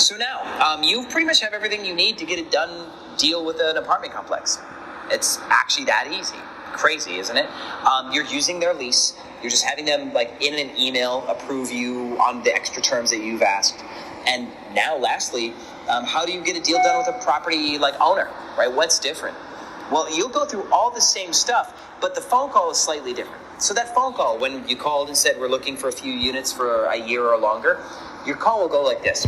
So now, you pretty much have everything you need to get a done deal with an apartment complex. It's actually that easy. Crazy, isn't it? You're using their lease. You're just having them, like, in an email, approve you on the extra terms that you've asked. And now, lastly, how do you get a deal done with a property, like, owner, right? What's different? Well, you'll go through all the same stuff, but the phone call is slightly different. So that phone call, when you called and said we're looking for a few units for a year or longer, your call will go like this.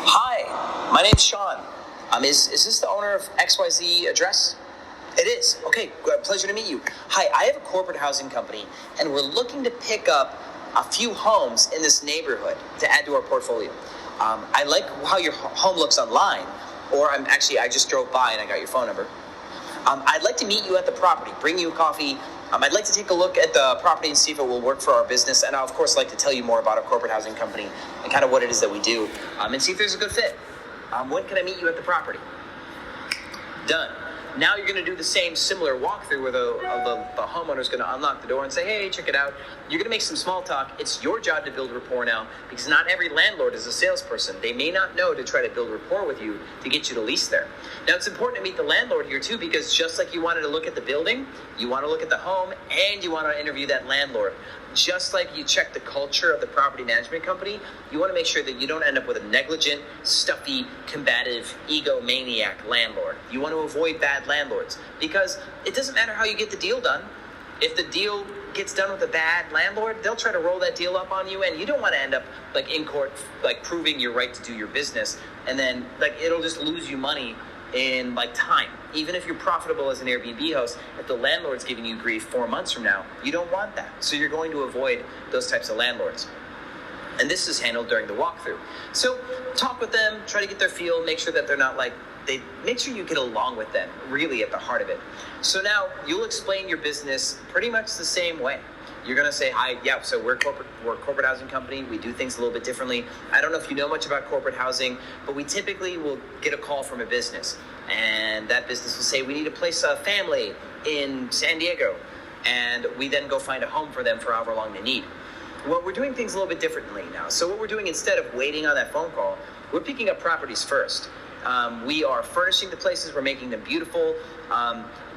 Hi, my name's Sean. Is this the owner of XYZ address? It is. Okay, pleasure to meet you. Hi, I have a corporate housing company, and we're looking to pick up a few homes in this neighborhood to add to our portfolio. I like how your home looks online, or I just drove by and I got your phone number. I'd like to meet you at the property, bring you a coffee. I'd like to take a look at the property and see if it will work for our business. And I'll, of course, like to tell you more about our corporate housing company and kind of what it is that we do, and see if there's a good fit. When can I meet you at the property? Done. Now you're going to do the same similar walkthrough where the homeowner's going to unlock the door and say, hey, check it out. You're going to make some small talk. It's your job to build rapport now, because not every landlord is a salesperson. They may not know to try to build rapport with you to get you to lease there. Now, it's important to meet the landlord here, too, because just like you wanted to look at the building, you want to look at the home, and you want to interview that landlord. Just like you check the culture of the property management company, you want to make sure that you don't end up with a negligent, stuffy, combative, egomaniac landlord. You want to avoid bad landlords, because it doesn't matter how you get the deal done. If the deal gets done with a bad landlord, they'll try to roll that deal up on you, and you don't want to end up like in court, like proving your right to do your business, and then like it'll just lose you money in like time. Even if you're profitable as an Airbnb host, if the landlord's giving you grief 4 months from now, you don't want that. So you're going to avoid those types of landlords. And this is handled during the walkthrough. So talk with them, try to get their feel, make sure that they're not make sure you get along with them, really at the heart of it. So now you'll explain your business pretty much the same way. You're going to say, hi, yeah, so we're a corporate housing company. We do things a little bit differently. I don't know if you know much about corporate housing, but we typically will get a call from a business. And that business will say, we need to place a family in San Diego. And we then go find a home for them for however long they need. Well, we're doing things a little bit differently now. So what we're doing, instead of waiting on that phone call, we're picking up properties first. We are furnishing the places. We're making them beautiful,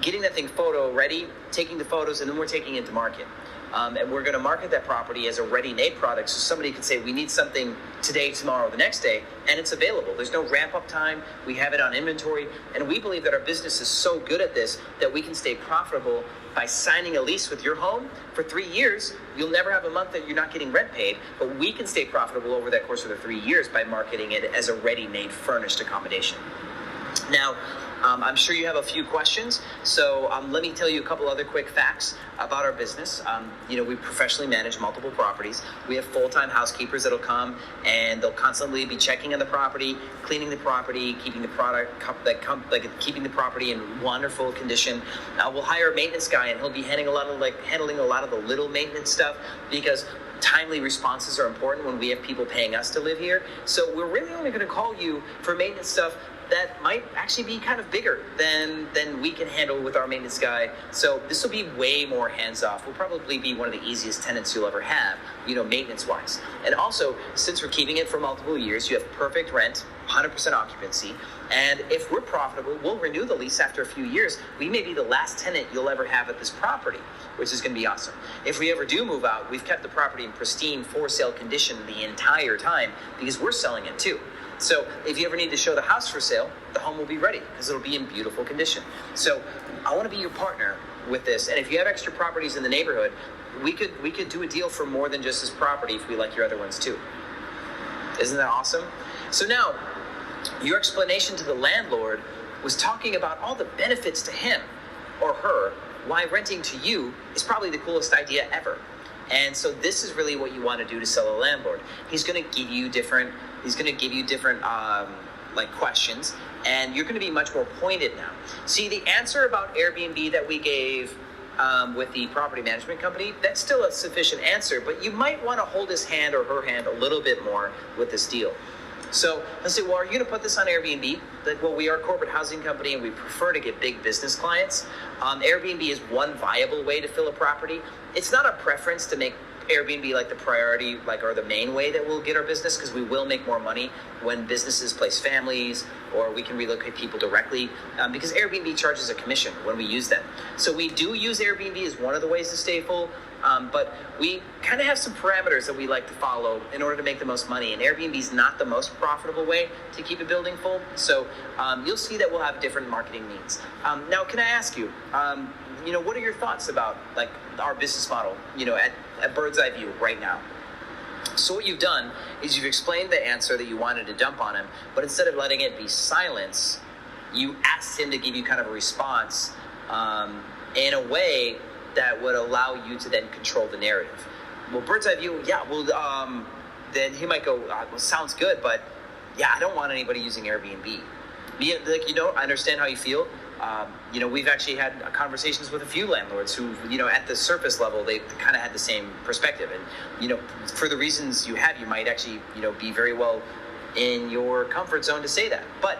getting that thing photo ready, taking the photos, and then we're taking it to market. And we're going to market that property as a ready-made product, so somebody can say, we need something today, tomorrow, the next day, and it's available. There's no ramp-up time. We have it on inventory, and we believe that our business is so good at this that we can stay profitable by signing a lease with your home for 3 years. You'll never have a month that you're not getting rent paid, but we can stay profitable over that course of the 3 years by marketing it as a ready-made furnished accommodation. Now, I'm sure you have a few questions, so let me tell you a couple other quick facts about our business. We professionally manage multiple properties. We have full-time housekeepers that'll come, and they'll constantly be checking on the property, cleaning the property, keeping the property in wonderful condition. We'll hire a maintenance guy, and he'll be handling a lot of the little maintenance stuff, because timely responses are important when we have people paying us to live here. So we're really only going to call you for maintenance stuff that might actually be kind of bigger than we can handle with our maintenance guy. So this will be way more hands-off. We'll probably be one of the easiest tenants you'll ever have, maintenance-wise. And also, since we're keeping it for multiple years, you have perfect rent, 100% occupancy. And if we're profitable, we'll renew the lease after a few years. We may be the last tenant you'll ever have at this property, which is going to be awesome. If we ever do move out, we've kept the property in pristine for-sale condition the entire time, because we're selling it too. So if you ever need to show the house for sale, the home will be ready, because it'll be in beautiful condition. So I want to be your partner with this. And if you have extra properties in the neighborhood, we could do a deal for more than just this property if we like your other ones too. Isn't that awesome? So now, your explanation to the landlord was talking about all the benefits to him or her, why renting to you is probably the coolest idea ever. And so this is really what you want to do to sell a landlord. He's going to give you different questions, and you're going to be much more pointed now. See, the answer about Airbnb that we gave with the property management company, that's still a sufficient answer, but you might want to hold his hand or her hand a little bit more with this deal. So let's say, well, are you going to put this on Airbnb? Well, we are a corporate housing company, and we prefer to get big business clients. Airbnb is one viable way to fill a property. It's not a preference to make Airbnb like the priority, like, or the main way that we'll get our business, because we will make more money when businesses place families, or we can relocate people directly, because Airbnb charges a commission when we use them. So we do use Airbnb as one of the ways to stay full, but we kind of have some parameters that we like to follow in order to make the most money, and Airbnb is not the most profitable way to keep a building full. So you'll see that we'll have different marketing needs. Now, can I ask you, what are your thoughts about like our business model, at bird's eye view right now? So what you've done is you've explained the answer that you wanted to dump on him, but instead of letting it be silence, you asked him to give you kind of a response in a way that would allow you to then control the narrative. Well, bird's eye view, then he might go, well, sounds good, but yeah, I don't want anybody using Airbnb. I understand how you feel. We've actually had conversations with a few landlords who, at the surface level, they kind of had the same perspective. And, for the reasons you have, you might actually, be very well in your comfort zone to say that. But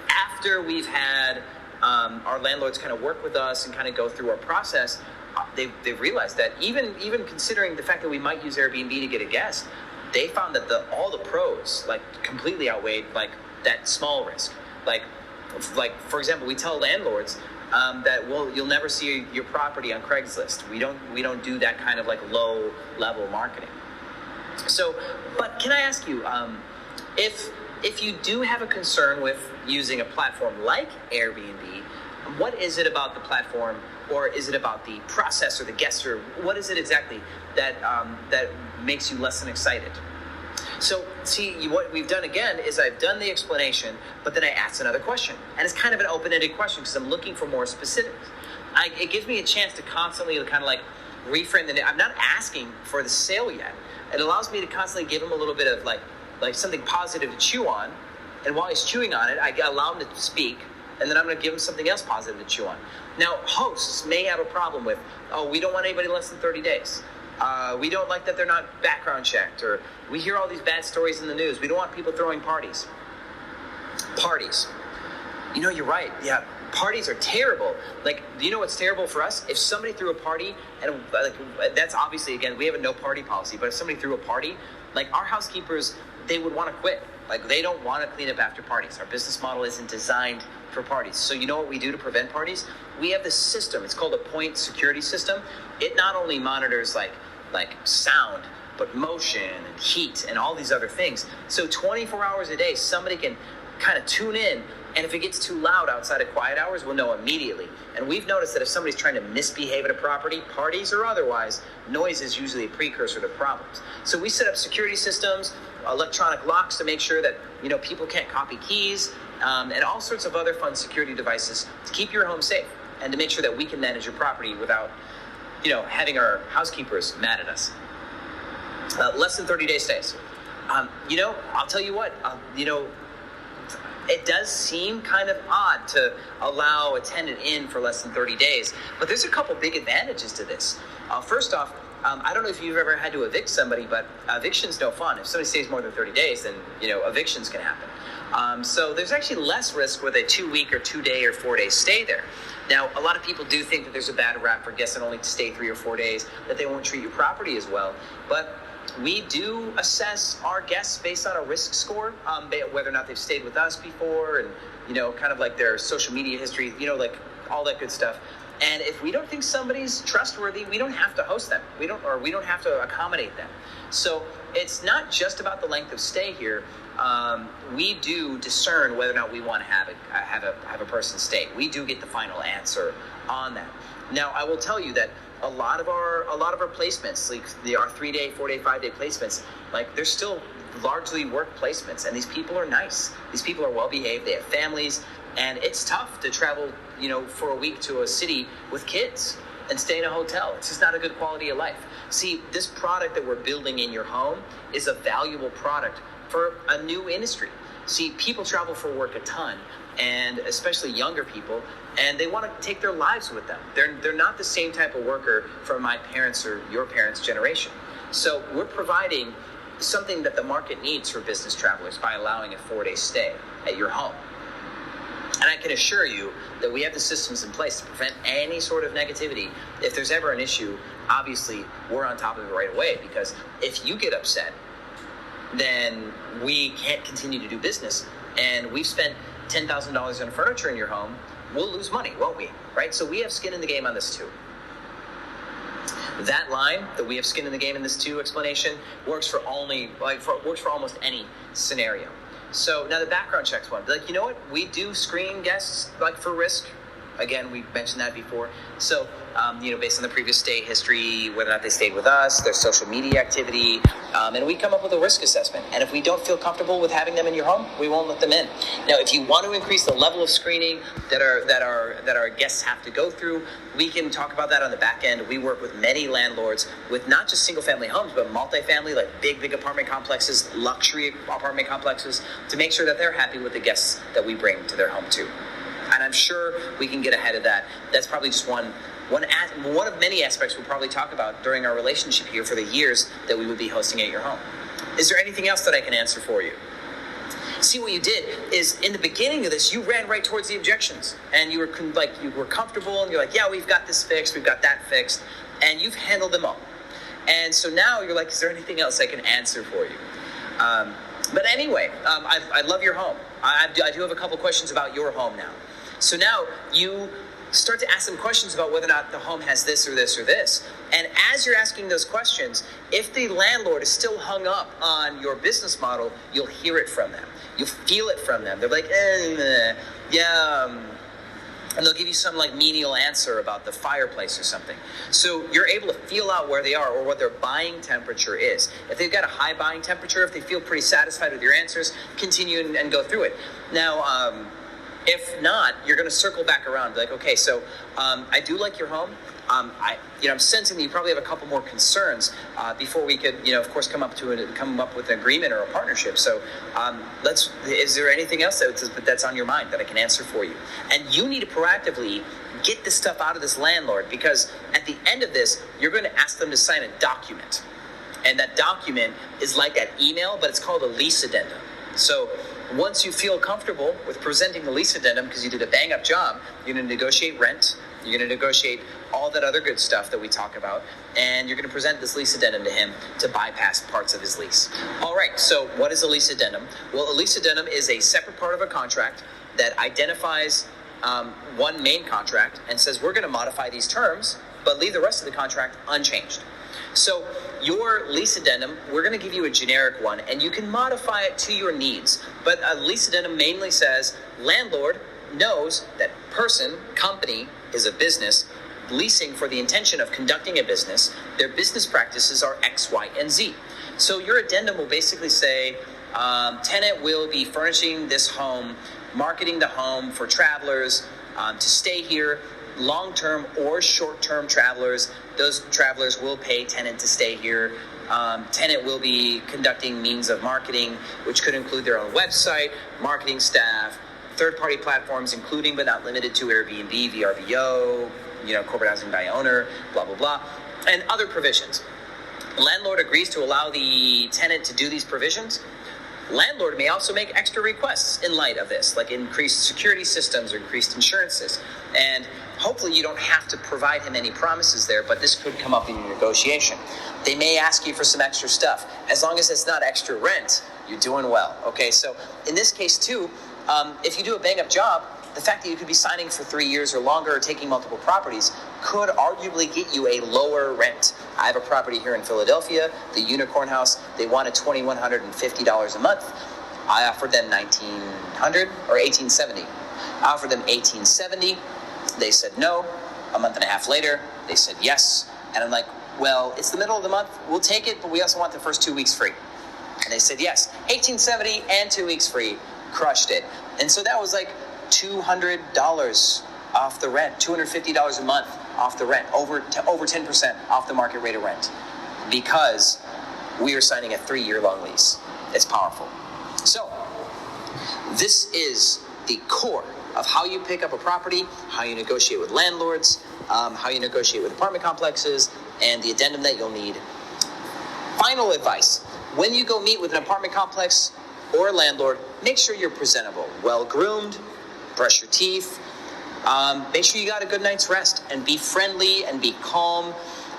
after we've had our landlords kind of work with us and kind of go through our process, they've realized that even considering the fact that we might use Airbnb to get a guest, they found that all the pros like completely outweighed like that small risk. Like for example, we tell landlords that you'll never see your property on Craigslist. We don't do that kind of like low level marketing. So, but can I ask you, if you do have a concern with using a platform like Airbnb, what is it about the platform, or is it about the process or the guests, or what is it exactly that makes you less than excited? So, see, what we've done again is I've done the explanation, but then I asked another question. And it's kind of an open-ended question because I'm looking for more specifics. It gives me a chance to constantly kind of like reframe I'm not asking for the sale yet. It allows me to constantly give him a little bit of like something positive to chew on. And while he's chewing on it, I allow him to speak. And then I'm going to give him something else positive to chew on. Now, hosts may have a problem with, we don't want anybody less than 30 days. We don't like that they're not background checked, or we hear all these bad stories in the news. We don't want people throwing parties. Parties. You're right. Yeah, parties are terrible. Like, do you know what's terrible for us? If somebody threw a party, and that's obviously, again, we have a no party policy, but if somebody threw a party, like our housekeepers, they would want to quit. Like, they don't want to clean up after parties. Our business model isn't designed for parties. So you know what we do to prevent parties? We have this system. It's called a point security system. It not only monitors like sound, but motion and heat and all these other things. So 24 hours a day, somebody can kind of tune in, and if it gets too loud outside of quiet hours, we'll know immediately. And we've noticed that if somebody's trying to misbehave at a property, parties or otherwise, noise is usually a precursor to problems. So we set up security systems, electronic locks to make sure that people can't copy keys, and all sorts of other fun security devices to keep your home safe and to make sure that we can manage your property without having our housekeepers mad at us. Less than 30 day stays. I'll tell you what, it does seem kind of odd to allow a tenant in for less than 30 days, but there's a couple big advantages to this. First off, I don't know if you've ever had to evict somebody, but eviction's no fun. If somebody stays more than 30 days, then, evictions can happen. So there's actually less risk with a 2 week or 2 day or 4 day stay there. Now, a lot of people do think that there's a bad rap for guests that only stay 3 or 4 days, that they won't treat your property as well. But we do assess our guests based on a risk score, whether or not they've stayed with us before, and, kind of like their social media history, like all that good stuff. And if we don't think somebody's trustworthy, we don't have to host them. We don't have to accommodate them. So it's not just about the length of stay here. We do discern whether or not we want to have a person stay. We do get the final answer on that. Now, I will tell you that a lot of our placements, like our 3 day, 4 day, 5 day placements, like they're still largely work placements, and these people are nice. These people are well behaved. They have families, and it's tough to travel, for a week to a city with kids and stay in a hotel. It's just not a good quality of life. See, this product that we're building in your home is a valuable product for a new industry. See, people travel for work a ton, and especially younger people, and they want to take their lives with them. They're not the same type of worker from my parents or your parents' generation. So we're providing something that the market needs for business travelers by allowing a 4 day stay at your home. And I can assure you that we have the systems in place to prevent any sort of negativity. If there's ever an issue, obviously we're on top of it right away, because if you get upset, then we can't continue to do business. And we've spent $10,000 on furniture in your home, we'll lose money, won't we? Right? So we have skin in the game on this too. That line, that we have skin in the game in this too explanation, works for almost any scenario. So now the background checks one. Like, you know what? We do screen guests like for risk. Again, we mentioned that before. So, based on the previous stay history, whether or not they stayed with us, their social media activity, and we come up with a risk assessment. And if we don't feel comfortable with having them in your home, we won't let them in. Now, if you want to increase the level of screening that our guests have to go through, we can talk about that on the back end. We work with many landlords with not just single-family homes, but multifamily, like big apartment complexes, luxury apartment complexes, to make sure that they're happy with the guests that we bring to their home too. And I'm sure we can get ahead of that. That's probably just one of many aspects we'll probably talk about during our relationship here for the years that we would be hosting at your home. Is there anything else that I can answer for you? See, what you did is in the beginning of this, you ran right towards the objections, and you were comfortable, and you're like, yeah, we've got this fixed, we've got that fixed, and you've handled them all. And so now you're like, is there anything else I can answer for you? But anyway, I love your home. I do have a couple questions about your home now. So now you start to ask them questions about whether or not the home has this or this or this. And as you're asking those questions, if the landlord is still hung up on your business model, you'll hear it from them. You'll feel it from them. They're like, and they'll give you some like menial answer about the fireplace or something. So you're able to feel out where they are or what their buying temperature is. If they've got a high buying temperature, if they feel pretty satisfied with your answers, continue and go through it. Now, if not, you're going to circle back around. Be like, okay, so I do like your home. I'm sensing that you probably have a couple more concerns before we could, of course, come up with an agreement or a partnership. So is there anything else that's on your mind that I can answer for you? And you need to proactively get this stuff out of this landlord, because at the end of this, you're going to ask them to sign a document. And that document is like an email, but it's called a lease addendum. So once you feel comfortable with presenting the lease addendum, because you did a bang-up job, you're going to negotiate rent, you're going to negotiate all that other good stuff that we talk about, and you're going to present this lease addendum to him to bypass parts of his lease. All right, so what is a lease addendum? Well, a lease addendum is a separate part of a contract that identifies one main contract and says we're going to modify these terms, but leave the rest of the contract unchanged. So your lease addendum, we're going to give you a generic one, and you can modify it to your needs. But a lease addendum mainly says landlord knows that person, company, is a business leasing for the intention of conducting a business. Their business practices are X, Y, and Z. So your addendum will basically say tenant will be furnishing this home, marketing the home for travelers to stay here, long-term or short-term travelers. Those travelers will pay tenant to stay here. Tenant will be conducting means of marketing, which could include their own website, marketing staff, third-party platforms, including but not limited to Airbnb, VRBO, corporate housing by owner, blah, blah, blah, and other provisions. Landlord agrees to allow the tenant to do these provisions. Landlord may also make extra requests in light of this, like increased security systems or increased insurances. And hopefully you don't have to provide him any promises there, but this could come up in your negotiation. They may ask you for some extra stuff. As long as it's not extra rent, you're doing well. Okay, so in this case too, if you do a bang-up job, the fact that you could be signing for 3 years or longer or taking multiple properties could arguably get you a lower rent. I have a property here in Philadelphia, the Unicorn House. They wanted $2,150 a month. I offered them $1,900 or $1,870. I offered them $1,870. They said no. A month and a half later, they said yes. And I'm like, well, it's the middle of the month. We'll take it, but we also want the first 2 weeks free. And they said yes. $1,870 and 2 weeks free. Crushed it. And so that was like $200 off the rent, $250 a month off the rent, over 10% off the market rate of rent, because we are signing a 3-year long lease. It's powerful. So this is the core of how you pick up a property, how you negotiate with landlords, how you negotiate with apartment complexes, and the addendum that you'll need. Final advice: when you go meet with an apartment complex or a landlord, make sure you're presentable, well-groomed, brush your teeth, make sure you got a good night's rest, and be friendly and be calm.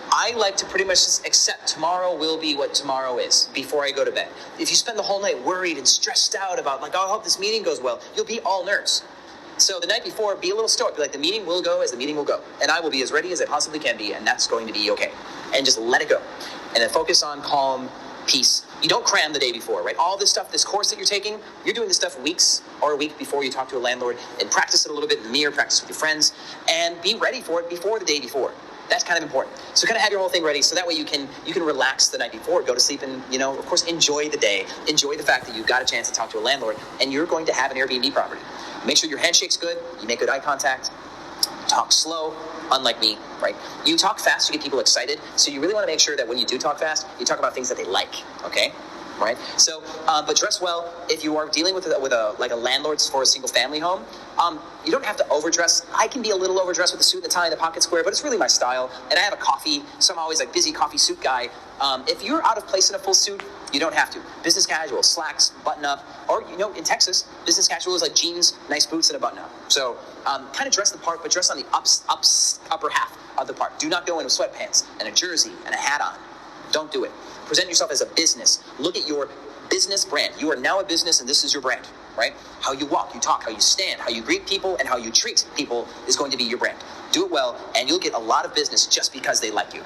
I like to pretty much just accept tomorrow will be what tomorrow is before I go to bed. If you spend the whole night worried and stressed out about like, oh, I hope this meeting goes well, you'll be all nerves. So the night before, be a little stoic. Be like, the meeting will go as the meeting will go. And I will be as ready as I possibly can be, and that's going to be okay. And just let it go. And then focus on calm, peace. You don't cram the day before, right? All this stuff, this course that you're taking, you're doing this stuff weeks or a week before you talk to a landlord, and practice it a little bit in the mirror, practice with your friends, and be ready for it before the day before. That's kind of important. So kind of have your whole thing ready so that way you can relax the night before, go to sleep, and, of course, enjoy the day. Enjoy the fact that you got a chance to talk to a landlord, and you're going to have an Airbnb property. Make sure your handshake's good, you make good eye contact, talk slow, unlike me, right? You talk fast, you get people excited, so you really want to make sure that when you do talk fast, you talk about things that they like, okay? Right? So, but dress well. If you are dealing with a landlord for a single family home, you don't have to overdress. I can be a little overdressed with a suit and a tie and a pocket square, but it's really my style. And I have a coffee, so I'm always like busy coffee suit guy. If you're out of place in a full suit, you don't have to. Business casual, slacks, button up, or in Texas, business casual is like jeans, nice boots, and a button up. So kind of dress the part, but dress on the upper half of the part. Do not go in with sweatpants and a jersey and a hat on. Don't do it. Present yourself as a business. Look at your business brand. You are now a business, and this is your brand, right? How you walk, you talk, how you stand, how you greet people, and how you treat people is going to be your brand. Do it well, and you'll get a lot of business just because they like you.